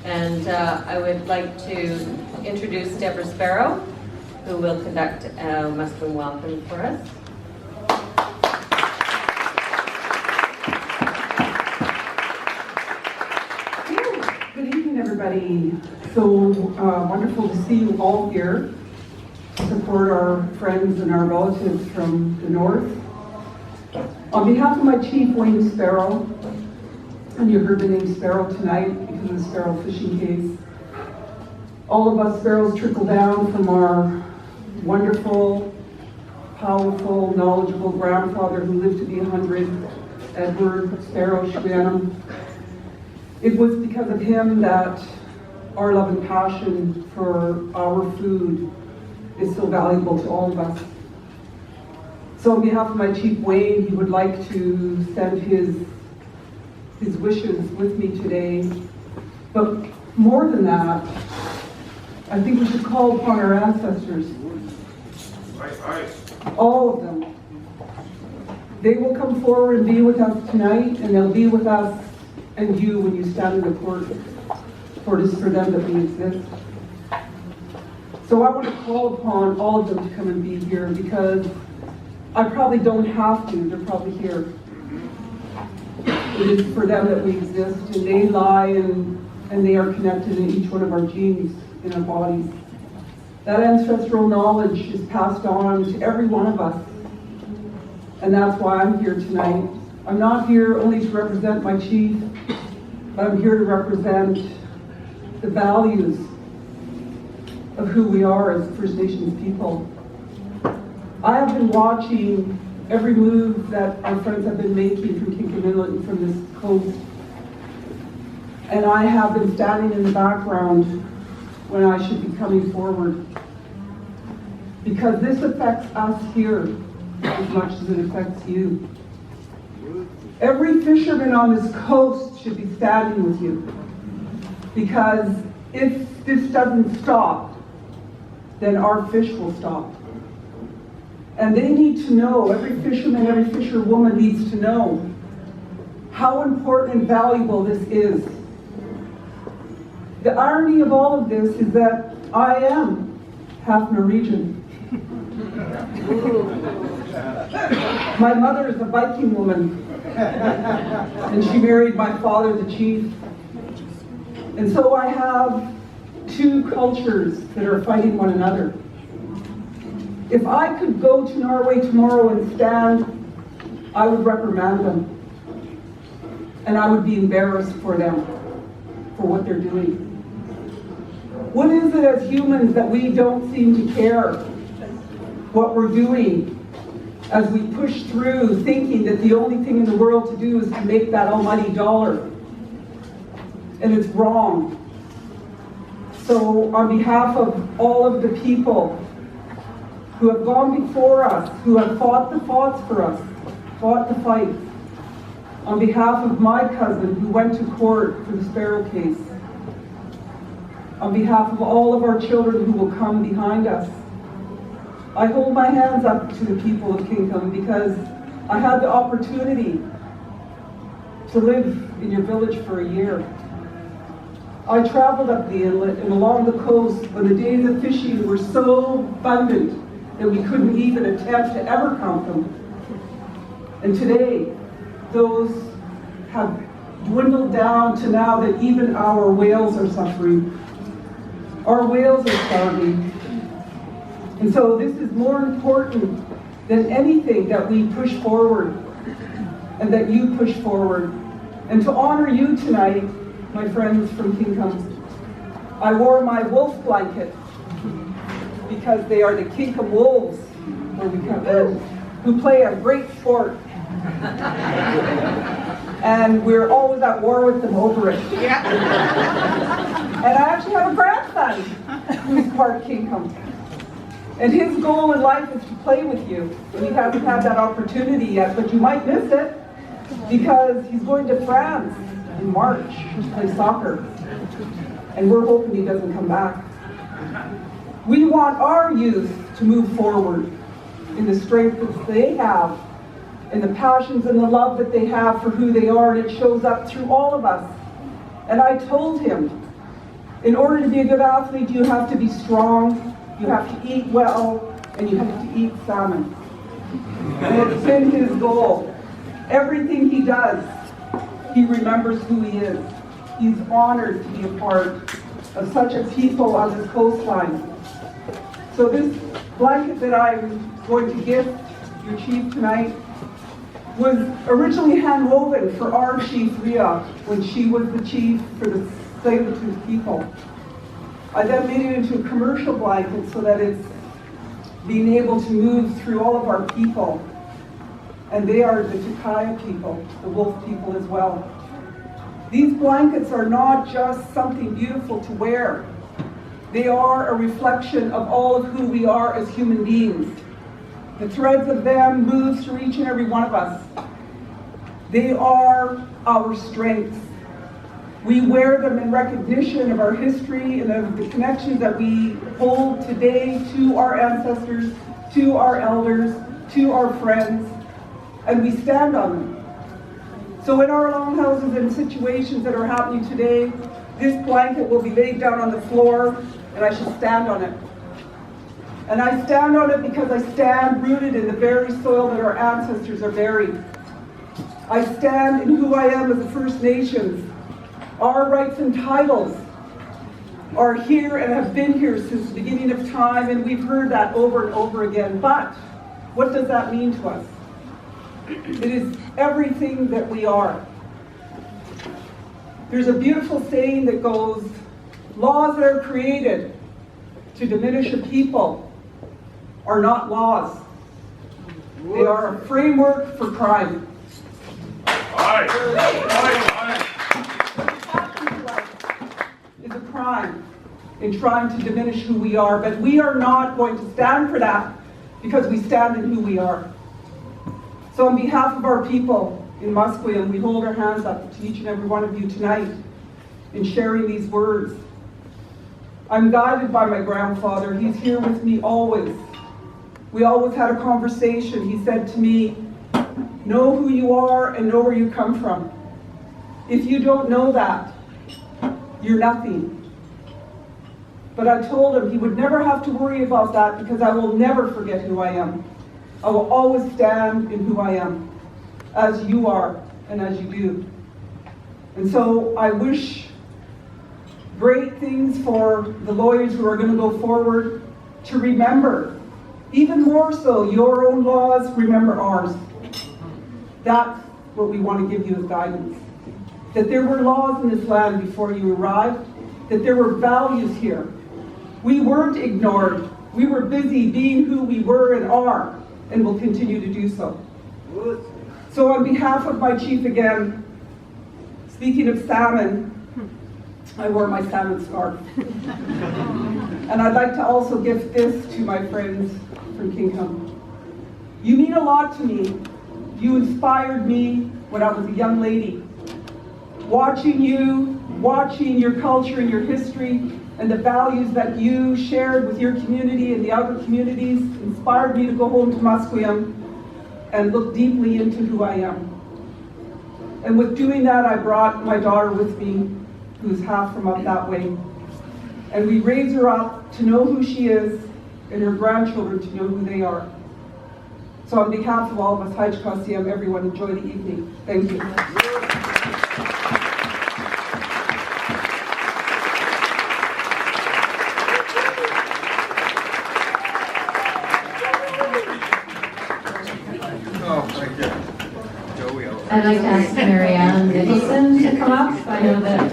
And I would like to introduce Debra Sparrow, who will conduct a Musqueam welcome for us. Good evening, everybody. So wonderful to see you all here to support our friends and our relatives from the north. On behalf of my chief, Wayne Sparrow, and you heard the name Sparrow tonight because of the Sparrow fishing case. All of us Sparrows trickle down from our wonderful, powerful, knowledgeable grandfather who lived to be 100, Edward Sparrow Shuanum. It was because of him that our love and passion for our food is so valuable to all of us. So on behalf of my chief Wayne, he would like to send his wishes with me today. But more than that, I think we should call upon our ancestors. All of them. They will come forward and be with us tonight, and they'll be with us and you when you stand in the court, for it is for them that we exist. So I want to call upon all of them to come and be here, because I probably don't have to, they're probably here. It is for them that we exist, and they lie and they are connected in each one of our genes in our bodies. That ancestral knowledge is passed on to every one of us, and that's why I'm here tonight. I'm not here only to represent my chief, but I'm here to represent the values of who we are as First Nations people. I have been watching every move that our friends have been making from Kinkham Inlet and from this coast. And I have been standing in the background when I should be coming forward. Because this affects us here as much as it affects you. Every fisherman on this coast should be standing with you. Because if this doesn't stop, then our fish will stop. And they need to know, every fisherman, every fisherwoman needs to know how important and valuable this is. The irony of all of this is that I am half Norwegian. My mother is a Belkin woman, and she married my father, the chief. And so I have two cultures that are fighting one another. If I could go to Norway tomorrow and stand, I would reprimand them. And I would be embarrassed for them, for what they're doing. What is it as humans that we don't seem to care what we're doing as we push through thinking that the only thing in the world to do is to make that almighty dollar? And it's wrong. So on behalf of all of the people who have gone before us, who have fought the fights for us, fought the fight, on behalf of my cousin who went to court for the Sparrow case, on behalf of all of our children who will come behind us, I hold my hands up to the people of Kinkham, because I had the opportunity to live in your village for a year. I traveled up the inlet and along the coast when the days of fishing were so abundant that we couldn't even attempt to ever count them. And today, those have dwindled down to now that even our whales are suffering. Our whales are starving. And so this is more important than anything that we push forward and that you push forward. And to honor you tonight, my friends from Kinkham, I wore my wolf blanket because they are the Kinkham Wolves, where we come in, who play a great sport. And we're always at war with them over it. Yeah. And I actually have a grandson who's part Kinkham. And his goal in life is to play with you. He hasn't had that opportunity yet, but you might miss it because he's going to France in March to play soccer. And we're hoping he doesn't come back. We want our youth to move forward in the strength that they have, and the passions and the love that they have for who they are, and it shows up through all of us. And I told him In order to be a good athlete, you have to be strong, you have to eat well, and you have to eat salmon. And it's been his goal. Everything he does, he remembers who he is. He's honored to be a part of such a people on this coastline. So this blanket that I'm going to gift your chief tonight was originally hand-woven for our chief, Rhea, when she was the chief for the Tsleil-Waututh people. I then made it into a commercial blanket so that it's being able to move through all of our people. And they are the Tukaya people, the wolf people as well. These blankets are not just something beautiful to wear. They are a reflection of all of who we are as human beings. The threads of them move through each and every one of us. They are our strengths. We wear them in recognition of our history and of the connections that we hold today to our ancestors, to our elders, to our friends, and we stand on them. So in our longhouses and situations that are happening today, this blanket will be laid down on the floor and I shall stand on it. And I stand on it because I stand rooted in the very soil that our ancestors are buried. I stand in who I am as a First Nations. Our rights and titles are here and have been here since the beginning of time, and we've heard that over and over again. But what does that mean to us? It is everything that we are. There's a beautiful saying that goes, laws that are created to diminish a people are not laws. They are a framework for crime. Aye. Is a crime in trying to diminish who we are, but we are not going to stand for that because we stand in who we are. So on behalf of our people in Musqueam, we hold our hands up to each and every one of you tonight in sharing these words. I'm guided by my grandfather. He's here with me always. We always had a conversation. He said to me, know who you are and know where you come from. If you don't know that, you're nothing. But I told him he would never have to worry about that because I will never forget who I am. I will always stand in who I am, as you are and as you do. And so I wish great things for the lawyers who are going to go forward to remember, even more so, your own laws, remember ours. That's what we want to give you as guidance. That there were laws in this land before you arrived, that there were values here. We weren't ignored. We were busy being who we were and are, and will continue to do so. So on behalf of my chief again, speaking of salmon, I wore my salmon scarf. And I'd like to also gift this to my friends from Kingham. You mean a lot to me. You inspired me when I was a young lady. Watching you, watching your culture and your history and the values that you shared with your community and the other communities inspired me to go home to Musqueam and look deeply into who I am. And with doing that, I brought my daughter with me, who's half from up that way. And we raise her up to know who she is and her grandchildren to know who they are. So on behalf of all of us, Hajj Kasiyam, everyone enjoy the evening. Thank you. I'd like to ask Mary Ann Nicholson to come up. I know that